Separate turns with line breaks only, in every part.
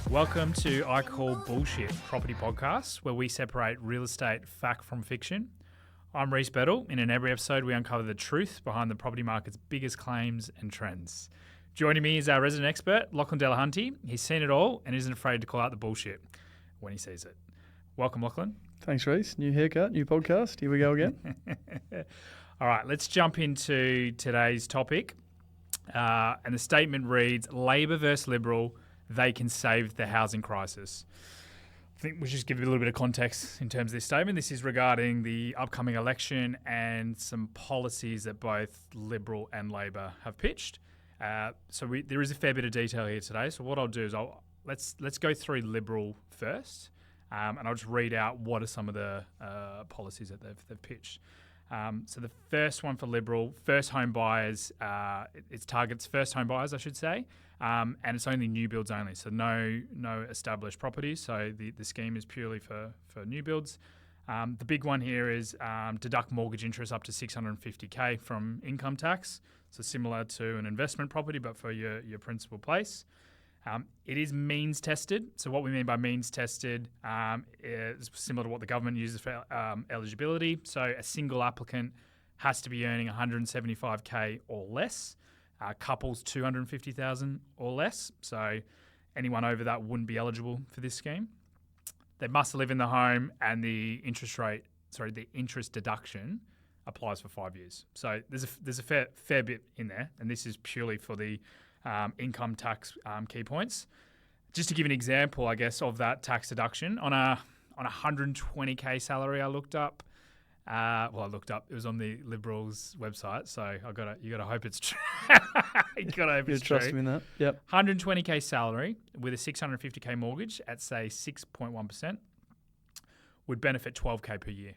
Welcome to I Call Bullshit Property Podcast, where we separate real estate fact from fiction. I'm Reece Beddall, and in every episode we uncover the truth behind the property market's biggest claims and trends. Joining me is our resident expert, Lachlan Delahunty. He's seen it all and isn't afraid to call out the bullshit when he sees it. Welcome, Lachlan.
Thanks, Reece. New haircut, new podcast. Here we go again.
All right, let's jump into today's topic. And the statement reads, Labor versus Liberal, they can save the housing crisis. I think we'll just give you a little bit of context in terms of this statement. This is regarding the upcoming election and some policies that both Liberal and Labor have pitched. There is a fair bit of detail here today. So what I'll do is let's go through Liberal first, and I'll just read out what are some of the policies that they've pitched. So the first one for Liberal, first home buyers, it targets first home buyers, I should say, and it's only new builds only, so no established properties. So the scheme is purely for new builds. The big one here is deduct mortgage interest up to $650K from income tax, so similar to an investment property, but for your principal place. It is means tested. So what we mean by means tested is similar to what the government uses for eligibility. So a single applicant has to be earning $175K or less. Couples $250,000 or less. So anyone over that wouldn't be eligible for this scheme. They must live in the home, and the interest deduction applies for 5 years. So there's a fair bit in there, and this is purely for the income tax key points. Just to give an example, I guess, of that tax deduction on a 120K salary, I looked up. It was on the Liberals' website, so you gotta hope it's true. You gotta hope it's true.
Trust me in that. Yep.
120K salary with a 650K mortgage at say 6.1% would benefit 12K per year.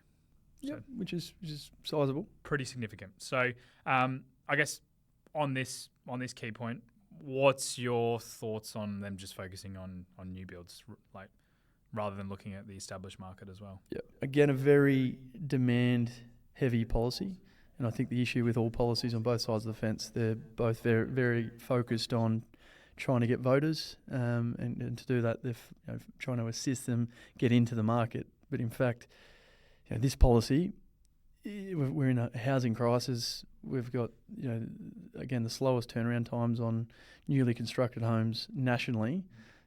Yep. So, which is sizable.
Pretty significant. So I guess on this key point, what's your thoughts on them just focusing on new builds, like rather than looking at the established market as well?
Yeah. Again, a very demand-heavy policy, and I think the issue with all policies on both sides of the fence, they're both very, very focused on trying to get voters, and to do that, they're trying to assist them get into the market. But in fact, this policy, we're in a housing crisis. We've got, again, the slowest turnaround times on newly constructed homes nationally.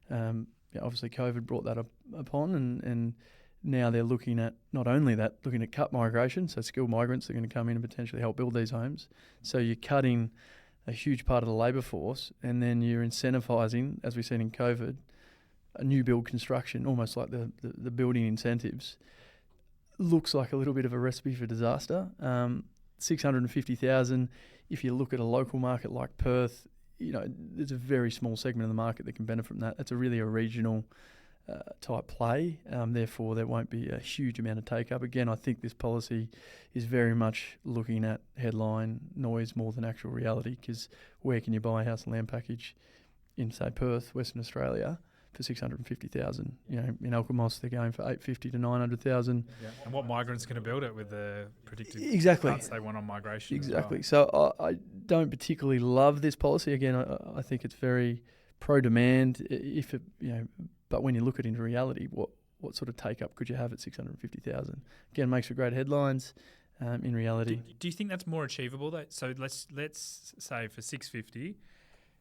Obviously, COVID brought that upon, and now they're looking at not only that, looking at cut migration, so skilled migrants are going to come in and potentially help build these homes. So you're cutting a huge part of the labour force, and then you're incentivising, as we've seen in COVID, a new build construction, almost like the building incentives. Looks like a little bit of a recipe for disaster. 650,000. If you look at a local market like Perth, there's a very small segment of the market that can benefit from that. It's really a regional type play. Therefore, there won't be a huge amount of take up. Again, I think this policy is very much looking at headline noise more than actual reality, because where can you buy a house and land package in, say, Perth, Western Australia, for 650,000? In Alkimos they're going for 850 to 900,000.
Yeah. And what migrants going to build it with the predicted cuts they want on migration?
Exactly.
Well.
So I don't particularly love this policy. Again, I think it's very pro-demand. But when you look at it into reality, what sort of take up could you have at 650,000? Again, makes for great headlines. In reality,
do you think that's more achievable though? So let's say for 650.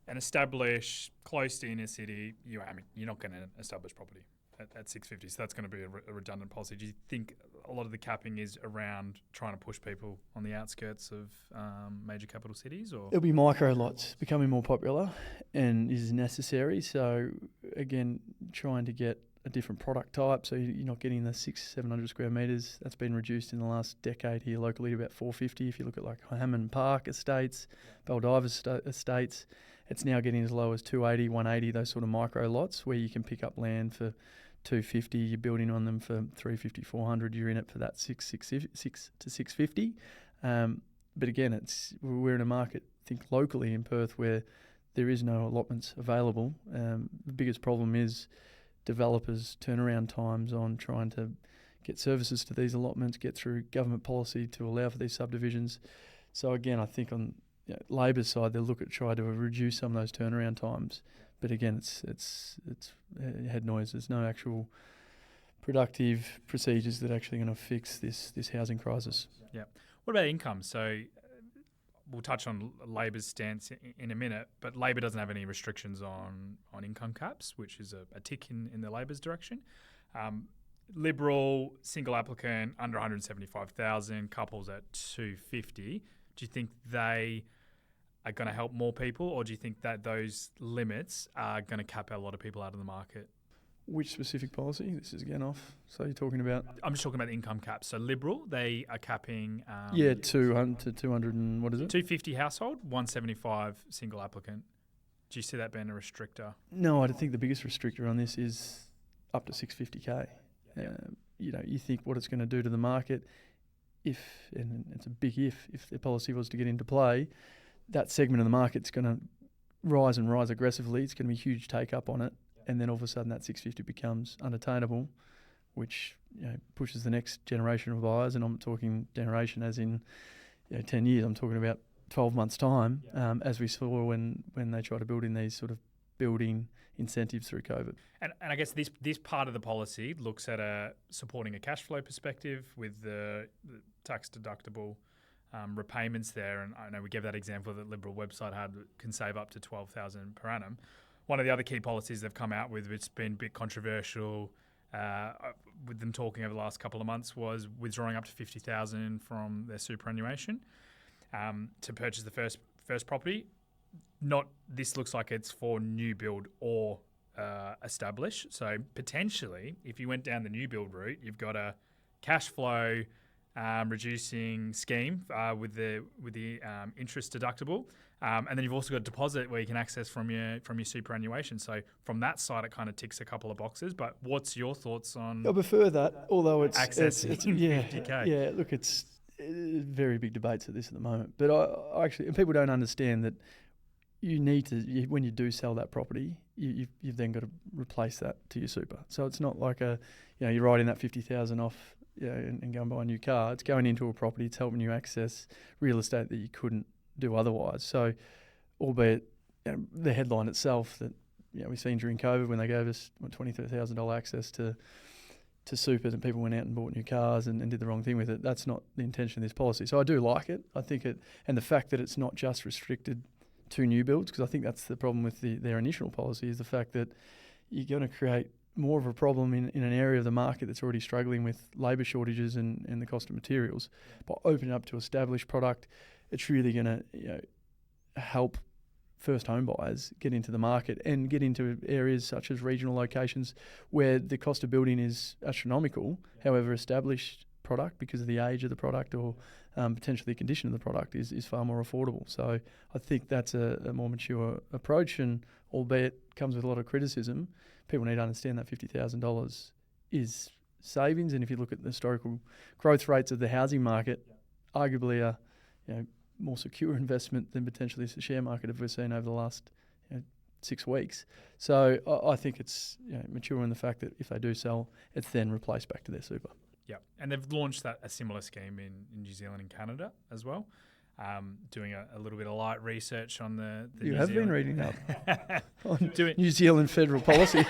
And establish close to inner city, you're not going to establish property at 650, so that's going to be a redundant policy. Do you think a lot of the capping is around trying to push people on the outskirts of major capital cities? Or
it'll be micro lots becoming more popular and is necessary. So again, trying to get a different product type, so you're not getting the 600-700 square metres. That's been reduced in the last decade here locally to about 450. If you look at like Hammond Park estates, Baldivis estates, it's now getting as low as 280, 180, those sort of micro lots where you can pick up land for 250, you're building on them for 350, 400, you're in it for that 6 to 650. But again, we're in a market, I think locally in Perth, where there is no allotments available. The biggest problem is developers' turnaround times on trying to get services to these allotments, get through government policy to allow for these subdivisions. So again, I think on Labor's side, they'll look at trying to reduce some of those turnaround times. but again, it's head noise. There's no actual productive procedures that are actually going to fix this housing crisis.
Yeah. What about income? So we'll touch on Labor's stance in a minute, but Labor doesn't have any restrictions on income caps, which is a tick in the Labor's direction. Liberal, single applicant, under 175,000, couples at 250. Do you think they are going to help more people, or do you think that those limits are going to cap a lot of people out of the market?
Which specific policy? This is again off. So you're talking about?
I'm just talking about the income cap. So Liberal, they are capping...
200 to 200 and what is it?
250 household, 175 single applicant. Do you see that being a restrictor?
No, I think the biggest restrictor on this is up to 650k. You think what it's going to do to the market and it's a big if the policy was to get into play, that segment of the market's going to rise and rise aggressively. It's going to be huge take up on it. And then all of a sudden that 650 becomes unattainable, which pushes the next generation of buyers. And I'm talking generation as in 10 years. I'm talking about 12 months' time, as we saw when they try to build in these sort of building incentives through COVID.
And I guess this part of the policy looks at supporting a cash flow perspective with the tax deductible repayments there. And I know we gave that example that Liberal website can save up to $12,000 per annum. One of the other key policies they've come out with, which has been a bit controversial with them talking over the last couple of months, was withdrawing up to $50,000 from their superannuation to purchase the first property. This looks like it's for new build or establish. So potentially, if you went down the new build route, you've got a cash flow reducing scheme with the interest deductible, and then you've also got a deposit where you can access from your superannuation. So from that side, it kind of ticks a couple of boxes. But what's your thoughts on?
I prefer that, although it's
accessing 50k.
Yeah, look, it's very big debates at this at the moment. But I actually, and people don't understand that you need to, when you do sell that property, you've then got to replace that to your super. So it's not like you're writing that 50,000 off. And go and buy a new car. It's going into a property. It's helping you access real estate that you couldn't do otherwise. So, albeit the headline itself that we've seen during COVID when they gave us $23,000 access to supers and people went out and bought new cars and did the wrong thing with it. That's not the intention of this policy. So I do like it. I think it, and the fact that it's not just restricted to new builds, because I think that's the problem with their initial policy, is the fact that you're going to create more of a problem in an area of the market that's already struggling with labour shortages and the cost of materials. By opening up to established product, it's really going to help first home buyers get into the market and get into areas such as regional locations where the cost of building is astronomical. However, established product, because of the age of the product or potentially the condition of the product, is far more affordable. So I think that's a more mature approach, and albeit comes with a lot of criticism, people need to understand that $50,000 is savings. And if you look at the historical growth rates of the housing market, arguably a more secure investment than potentially the share market have we seen over the last 6 weeks. So I think it's mature in the fact that if they do sell, it's then replaced back to their super.
Yeah, and they've launched a similar scheme in New Zealand and Canada as well. Doing a little bit of light research on the
you
New
have
Zealand.
been reading up on New Zealand federal policy,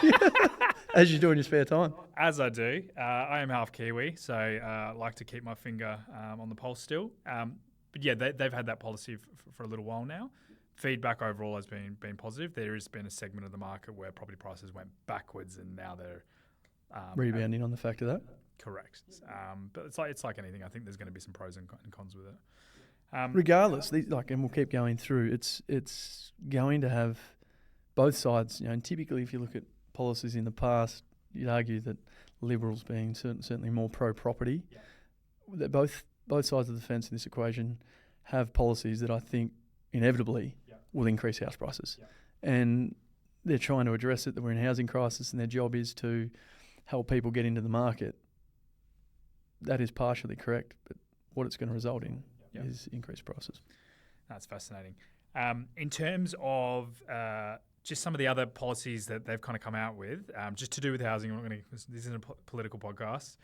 as you do in your spare time.
As I do. I am half Kiwi, so I like to keep my finger on the pulse still. But yeah, they've had that policy for a little while now. Feedback overall has been positive. There has been a segment of the market where property prices went backwards, and now they're
rebounding on the fact of that.
Correct. But it's like anything. I think there's going to be some pros and cons with it.
Regardless, and we'll keep going through, it's going to have both sides. And typically, if you look at policies in the past, you'd argue that Liberals, being certainly more pro-property, that both sides of the fence in this equation have policies that I think inevitably will increase house prices. And they're trying to address it, that we're in a housing crisis, and their job is to help people get into the market. That is partially correct, but what it's going to result in is increased prices.
That's fascinating. In terms of just some of the other policies that they've kind of come out with, just to do with housing, this isn't a political podcast.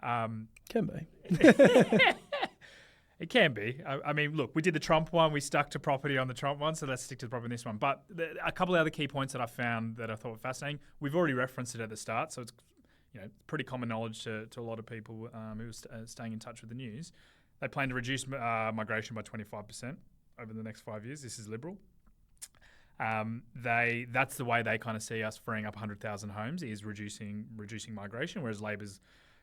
Can be.
It can be. I mean, look, we did the Trump one. We stuck to property on the Trump one, so let's stick to the property on this one. But a couple of other key points that I found that I thought were fascinating. We've already referenced it at the start, so it's pretty common knowledge to a lot of people who are staying in touch with the news. They plan to reduce migration by 25% over the next 5 years. This is Liberal. That's the way they kind of see us freeing up 100,000 homes, is reducing migration, whereas Labor's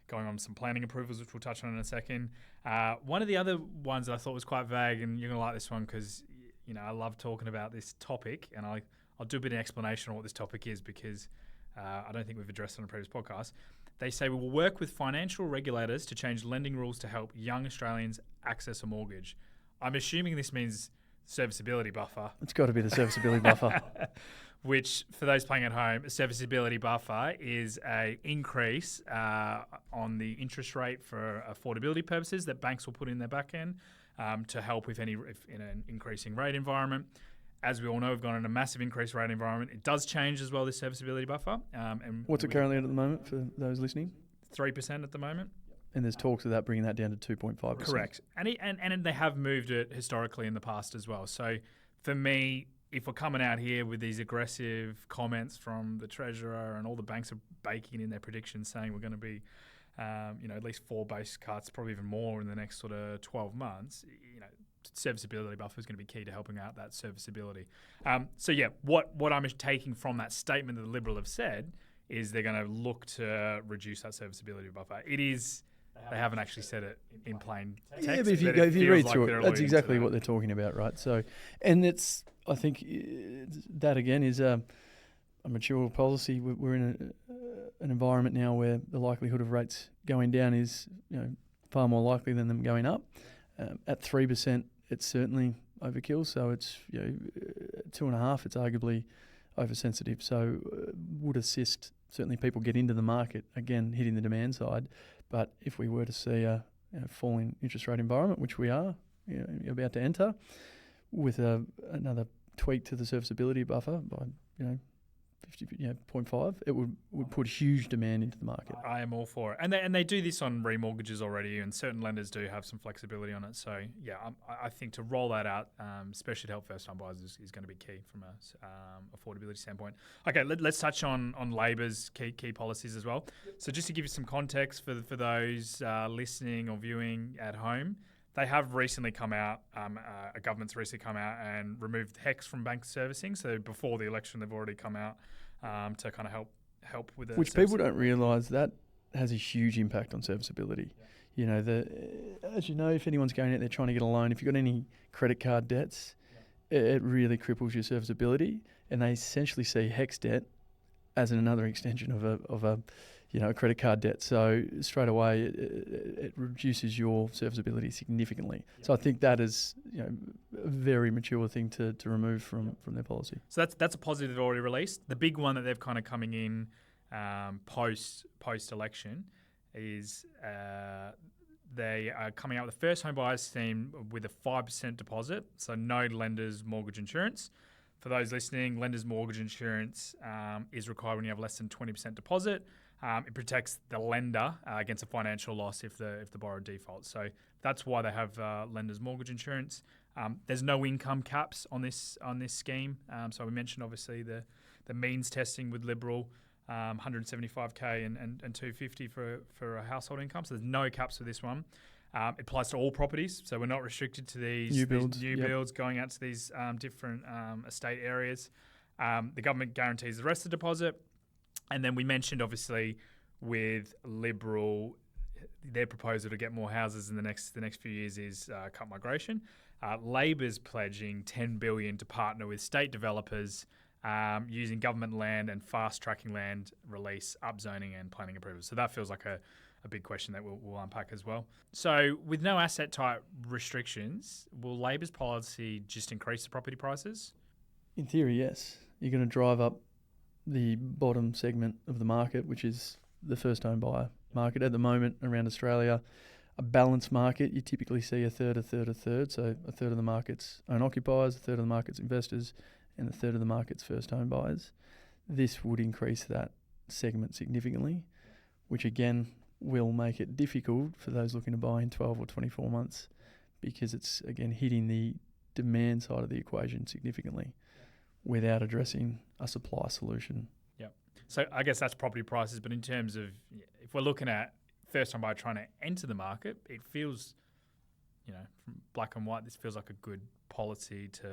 going on some planning approvals, which we'll touch on in a second. One of the other ones that I thought was quite vague, and you're going to like this one because I love talking about this topic, and I'll do a bit of explanation on what this topic is because I don't think we've addressed it on a previous podcast. They say we will work with financial regulators to change lending rules to help young Australians access a mortgage. I'm assuming this means serviceability buffer.
It's got to be the serviceability buffer.
Which, for those playing at home, a serviceability buffer is a increase on the interest rate for affordability purposes that banks will put in their back end to help if in an increasing rate environment. As we all know, we've gone in a massive increased rate environment. It does change as well, this serviceability buffer. And
what's it currently at the moment for those listening?
3% at the moment.
And there's talks of that bringing that down to 2.5%.
Correct. And they have moved it historically in the past as well. So for me, if we're coming out here with these aggressive comments from the Treasurer and all the banks are baking in their predictions saying we're going to be, at least 4 base cuts, probably even more in the next sort of 12 months, serviceability buffer is going to be key to helping out that serviceability. What I'm taking from that statement that the Liberal have said is they're going to look to reduce that serviceability buffer. It is... They haven't actually said it in plain text.
Yeah, but if you read through it, that's exactly what they're talking about, right? So, and it's, I think that again is a mature policy. We're in an environment now where the likelihood of rates going down is far more likely than them going up. At 3%, it's certainly overkill. So it's 2.5%. It's arguably oversensitive. So would assist certainly people get into the market again, hitting the demand side. But if we were to see a falling interest rate environment, which we are about to enter, with another tweak to the serviceability buffer by 0.5, it would put huge demand into the market.
I am all for it, and they do this on remortgages already, and certain lenders do have some flexibility on it. So yeah, I think to roll that out, especially to help first-time buyers, is going to be key from a affordability standpoint. Okay, let's touch on Labor's key policies as well. So just to give you some context for those listening or viewing at home, they have recently come out, a government's recently come out and removed HECS from bank servicing. So before the election, they've already come out to kind of help with it.
Which people don't realise that has a huge impact on serviceability. Yeah. As you know, if anyone's going out there trying to get a loan, if you've got any credit card debts, it really cripples your serviceability. And they essentially see HECS debt as another extension of a credit card debt. So straight away, it reduces your serviceability significantly. So I think that is a very mature thing to remove from their policy.
So that's a positive they've already released. The big one that they've kind of coming in post election is they are coming out with a first home buyers scheme with a 5% deposit. So no lender's mortgage insurance. For those listening, lender's mortgage insurance is required when you have less than 20% deposit. It protects the lender against a financial loss if the borrower defaults. So that's why they have lender's mortgage insurance. There's no income caps on this scheme. So we mentioned obviously the means testing with Liberal, 175k and 250 for a household income. So there's no caps for this one. It applies to all properties, so we're not restricted to these new builds going out to these different estate areas. The government guarantees the rest of the deposit. And then we mentioned, obviously, with Liberal, their proposal to get more houses in the next few years is cut migration. Labor's pledging $10 billion to partner with state developers using government land and fast-tracking land release, upzoning and planning approvals. So that feels like a big question that we'll unpack as well. So with no asset type restrictions, will Labor's policy just increase the property prices?
In theory, yes. You're going to drive up the bottom segment of the market, which is the first home buyer market. At the moment around Australia, a balanced market, you typically see a third. So a third of the market's own occupiers, a third of the market's investors, and a third of the market's first home buyers. This would increase that segment significantly, which again will make it difficult for those looking to buy in 12 or 24 months because it's, again, hitting the demand side of the equation significantly without addressing a supply solution.
Yep. So I guess that's property prices, but in terms of, if we're looking at first-time buyer trying to enter the market, it feels, from black and white, this feels like a good policy to,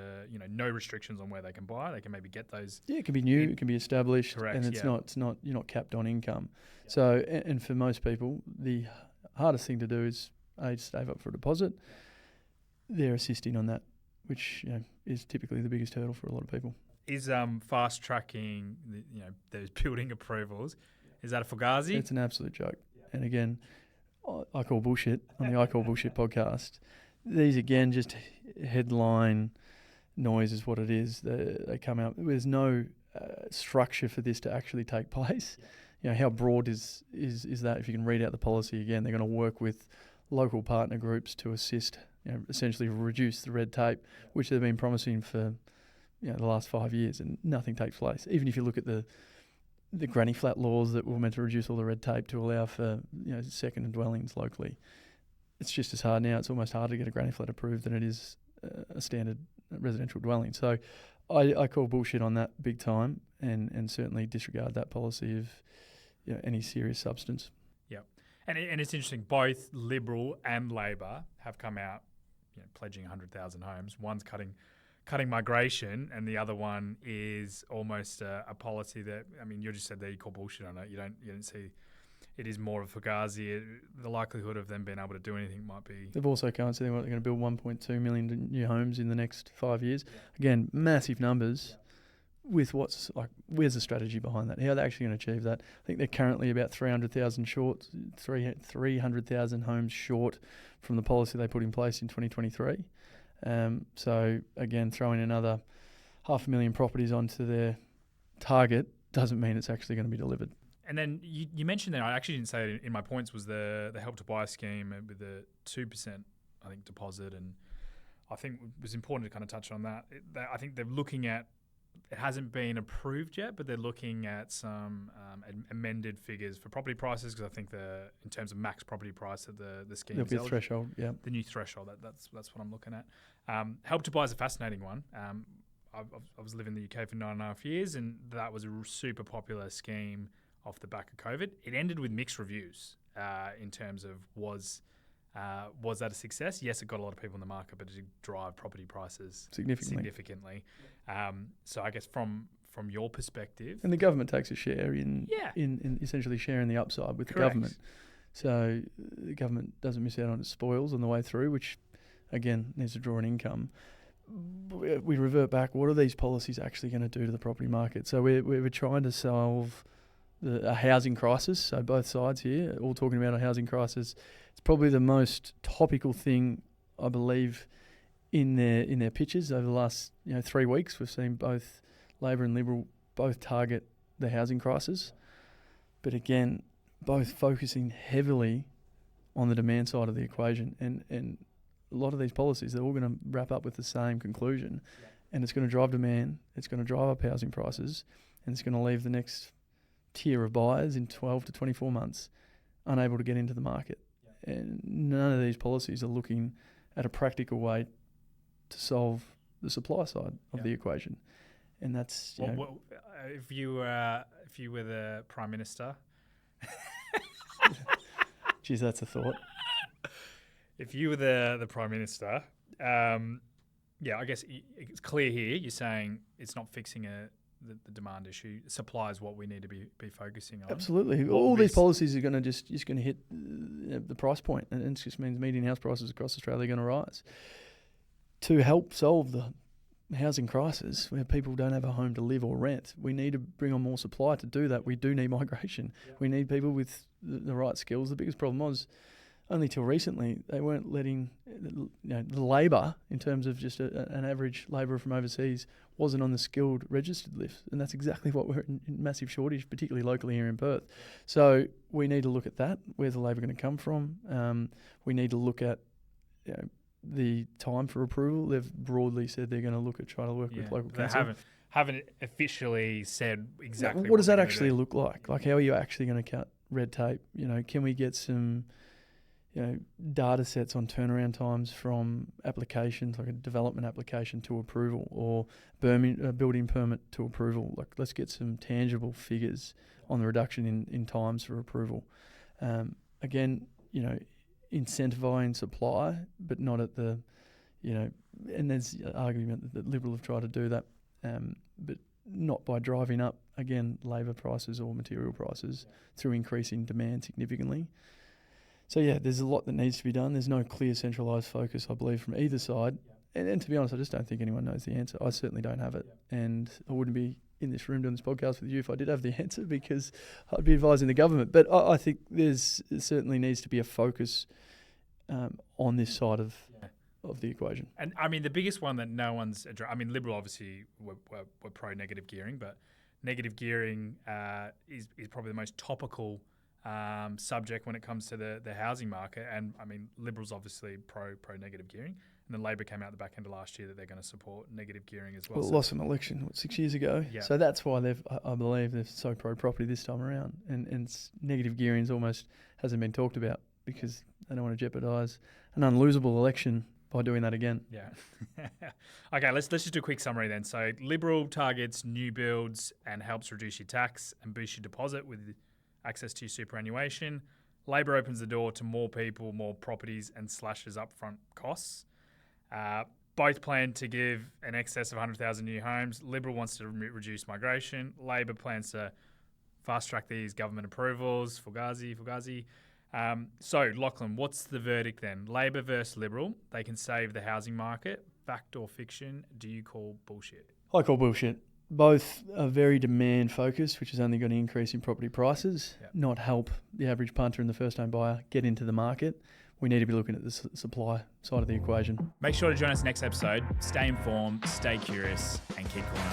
no restrictions on where they can buy. They can maybe get those.
Yeah, it can be new, it can be established,
Correct,
and it's not you're not capped on income. Yeah. So, and for most people, the hardest thing to do is save up for a deposit. They're assisting on that, which is typically the biggest hurdle for a lot of people.
Is fast tracking, those building approvals, is that a fugazi?
It's an absolute joke. Yeah. And again, I call bullshit on the I Call Bullshit podcast. These, again, just headline noise is what it is. They come out. There's no structure for this to actually take place. Yeah. How broad is that? If you can read out the policy, again, they're going to work with local partner groups to assist, essentially reduce the red tape, which they've been promising for the last 5 years, and nothing takes place. Even if you look at the granny flat laws that were meant to reduce all the red tape to allow for second dwellings locally, it's just as hard now. It's almost harder to get a granny flat approved than it is a standard residential dwelling. So I call bullshit on that big time, and certainly disregard that policy of any serious substance.
Yeah, and it's interesting. Both Liberal and Labor have come out pledging 100,000 homes. One's cutting migration, and the other one is almost a policy that, you just said that you call bullshit on it. You don't see it is more of a fugazi. The likelihood of them being able to do anything might be.
They've also come and said they're going to build 1.2 million new homes in the next 5 years. Again, massive numbers. With where's the strategy behind that? How are they actually going to achieve that? I think they're currently about 300,000 short, 300,000 homes short from the policy they put in place in 2023. So again, throwing another 500,000 properties onto their target doesn't mean it's actually going to be delivered.
And then you mentioned that, I actually didn't say it in my points, was the Help to Buy scheme with the 2%, I think, deposit. And I think it was important to kind of touch on that. I think they're looking at, it hasn't been approved yet, but they're looking at some amended figures for property prices, because I think in terms of max property price of the scheme,
there'll be a threshold. Yeah,
the new threshold. That's what I'm looking at. Help to Buy is a fascinating one. I was living in the UK for 9.5 years, and that was a super popular scheme off the back of COVID. It ended with mixed reviews in terms of was that a success? Yes, it got a lot of people in the market, but it did drive property prices significantly. So I guess from your perspective,
and the government takes a share in essentially sharing the upside with the government. So the government doesn't miss out on its spoils on the way through, which again needs to draw an income. We revert back. What are these policies actually going to do to the property market? So we're trying to solve a housing crisis. So both sides here all talking about a housing crisis. It's probably the most topical thing, I believe, in their pitches over the last 3 weeks. We've seen both Labor and Liberal both target the housing crisis, but again, both focusing heavily on the demand side of the equation. And a lot of these policies, they're all going to wrap up with the same conclusion, and it's going to drive demand, it's going to drive up housing prices, and it's going to leave the next tier of buyers in 12 to 24 months unable to get into the market. And none of these policies are looking at a practical way to solve the supply side of the equation. And that's
if you were the Prime Minister.
Geez, that's a thought.
If you were the Prime Minister, I guess it's clear here. You're saying it's not fixing the demand issue. Supply is what we need to be focusing on.
Absolutely. All these policies are going to just going to hit the price point, and it just means median house prices across Australia are going to rise. To help solve the housing crisis, where people don't have a home to live or rent, we need to bring on more supply. To do that, we do need migration. Yeah. We need people with the right skills. The biggest problem was, only till recently, they weren't letting the labour, in terms of just an average labourer from overseas, wasn't on the skilled registered list, and that's exactly what we're in massive shortage, particularly locally here in Perth. So we need to look at that. Where's the labour going to come from? We need to look at the time for approval. They've broadly said they're going to look at trying to work with local council.
They haven't officially said exactly.
What does that actually look like? Like, how are you actually going to cut red tape? Can we get some data sets on turnaround times from applications, like a development application to approval, or building permit to approval. Like, let's get some tangible figures on the reduction in times for approval. Again, incentivizing supply, but not at the, and there's argument that Liberal have tried to do that, but not by driving up, again, labour prices or material prices through increasing demand significantly. So, there's a lot that needs to be done. There's no clear centralised focus, I believe, from either side. And to be honest, I just don't think anyone knows the answer. I certainly don't have it. And I wouldn't be in this room doing this podcast with you if I did have the answer, because I'd be advising the government. But I think certainly needs to be a focus on this side of the equation.
And I mean, the biggest one that no one's addressed, I mean, Liberal obviously were pro-negative gearing, but negative gearing is probably the most topical subject when it comes to the housing market. And I mean, Liberals obviously pro-negative gearing. And then Labor came out the back end of last year that they're going to support negative gearing as well.
Well, lost an election, 6 years ago?
Yeah.
So that's why I believe they're so pro-property this time around. And negative gearing almost hasn't been talked about because they don't want to jeopardise an unlosable election by doing that again.
Yeah. Okay, let's just do a quick summary then. So Liberal targets new builds and helps reduce your tax and boost your deposit with access to your superannuation. Labor opens the door to more people, more properties, and slashes upfront costs. Both plan to give an excess of 100,000 new homes. Liberal wants to reduce migration. Labor plans to fast-track these government approvals. Fugazi. So, Lachlan, what's the verdict then? Labor versus Liberal. They can save the housing market. Fact or fiction? Do you call bullshit?
I call bullshit. Both are very demand-focused, which is only going to increase in property prices, not help the average punter and the first-home buyer get into the market. We need to be looking at the supply side of the equation.
Make sure to join us next episode. Stay informed, stay curious, and keep calling